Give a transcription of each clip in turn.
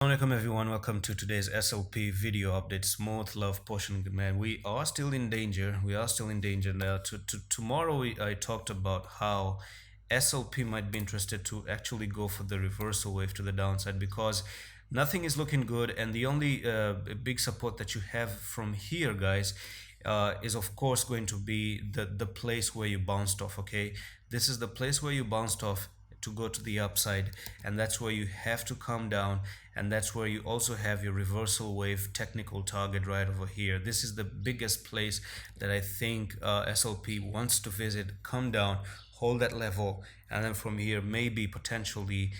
Assalamualaikum everyone, welcome to today's SLP video update. Smooth love potion, man. We are still in danger. Now. Tomorrow, I talked about how SLP might be interested to actually go for the reversal wave to the downside because nothing is looking good, and the only big support that you have from here, guys, is of course going to be the place where you bounced off. Okay, this is the place where you bounced off to go to the upside, and that's where you have to come down, and that's where you also have your reversal wave technical target right over here. This is the biggest place that I think SLP wants to visit. Come down, hold that level, and then from here maybe potentially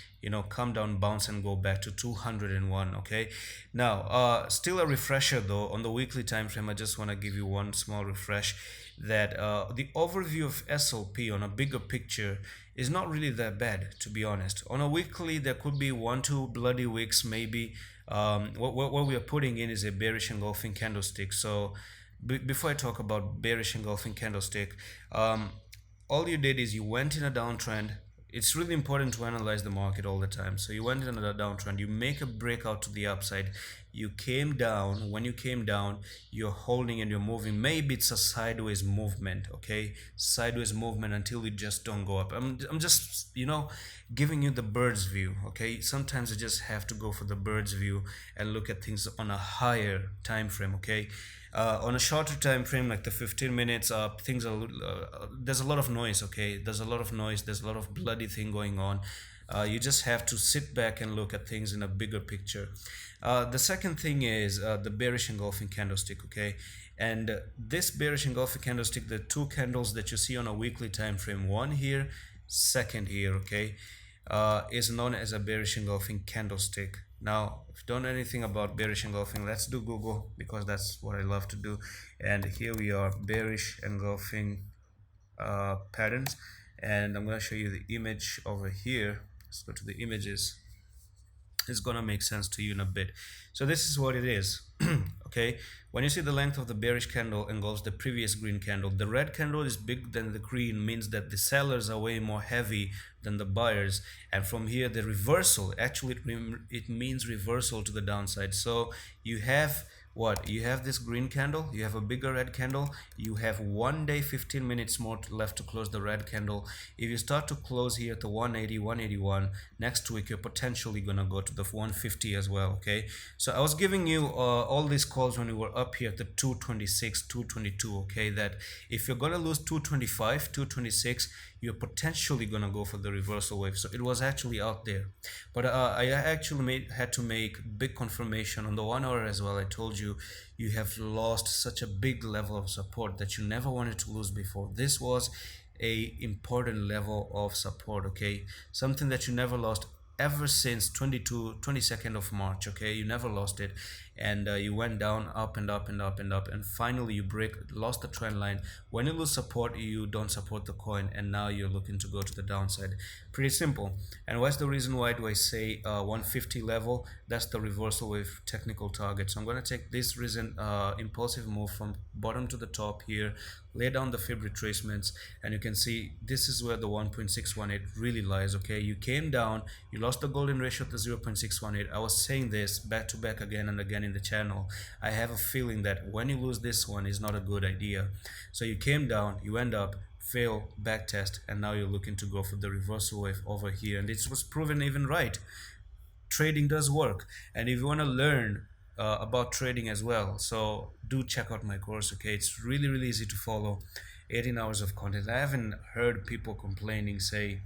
come down, bounce, and go back to 201. Okay, now still a refresher though on the weekly time frame. I just want to give you one small refresh that the overview of SLP on a bigger picture is not really that bad, to be honest. On a weekly, there could be 1-2 bloody wicks maybe. What we are putting in is a bearish engulfing candlestick. So before I talk about bearish engulfing candlestick, all you did is you went in a downtrend. It's really important to analyze the market all the time. So you went in a downtrend, you make a breakout to the upside, you came down. When you came down, you're holding and you're moving. Maybe it's a sideways movement, okay? Sideways movement until you just don't go up. I'm just, giving you the bird's view, okay? Sometimes you just have to go for the bird's view and look at things on a higher time frame, okay? On a shorter time frame like the 15 minutes, things are there's a lot of noise, okay? There's a lot of noise, there's a lot of bloody thing going on. You just have to sit back and look at things in a bigger picture. The second thing is the bearish engulfing candlestick, okay? And this bearish engulfing candlestick, the two candles that you see on a weekly time frame, one here, second here, okay, is known as a bearish engulfing candlestick. Now, if you don't know anything about bearish engulfing, let's do Google, because that's what I love to do. And here we are, bearish engulfing patterns, and I'm going to show you the image over here. Let's go to the images. It's gonna make sense to you in a bit. So this is what it is. Okay, when you see the length of the bearish candle engulfs the previous green candle, the red candle is bigger than the green, means that the sellers are way more heavy than the buyers, and from here the reversal, actually it means reversal to the downside. So you have what? You have this green candle, you have a bigger red candle, you have 1 day 15 minutes more left to close the red candle. If you start to close here at the 180, 181, next week you're potentially gonna go to the 150 as well. Okay, so I was giving you all these calls when we were up here at the 226, 222. Okay, that if you're gonna lose 225, 226, you're potentially gonna go for the reversal wave. So it was actually out there, but I actually had to make big confirmation on the 1 hour as well. I told you have lost such a big level of support that you never wanted to lose before. This was a important level of support, okay? Something that you never lost ever since 22nd of March, okay? You never lost it, and you went down, up and up and up and up, and finally you lost the trend line. When you lose support, you don't support the coin, and now you're looking to go to the downside. Pretty simple. And what's the reason why do I say 150 level? That's the reversal wave technical target. So I'm going to take this recent impulsive move from bottom to the top here, lay down the fib retracements, and you can see this is where the 1.618 really lies. Okay, you came down, you lost the golden ratio at the 0.618. I was saying this back to back again and again in the channel. I have a feeling that when you lose this one is not a good idea. So you came down, you end up fail, back test, and now you're looking to go for the reversal wave over here, and it was proven even right. Trading does work, and if you want to learn about trading as well, so do check out my course. Okay, it's really easy to follow. 18 hours of content. I haven't heard people complaining, say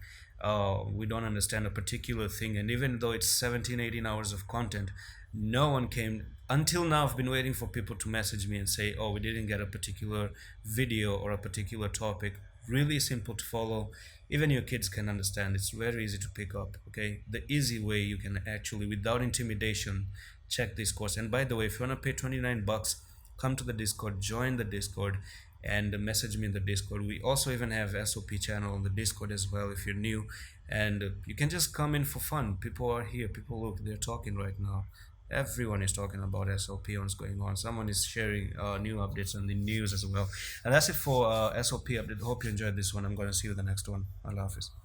we don't understand a particular thing, and even though it's 17-18 hours of content, no one came until now. I've been waiting for people to message me and say, oh, we didn't get a particular video or a particular topic. Really simple to follow, even your kids can understand. It's very easy to pick up. Okay, the easy way you can actually, without intimidation, check this course. And by the way, if you want to pay 29 bucks, come to the Discord, join the Discord, and message me in the Discord. We also even have SLP channel on the Discord as well if you're new, and you can just come in for fun. People are here, people, look, they're talking right now. Everyone is talking about SLP, what's going on. Someone is sharing new updates on the news as well. And that's it for SLP update. Hope you enjoyed this one. I'm going to see you in the next one. Allah Hafiz.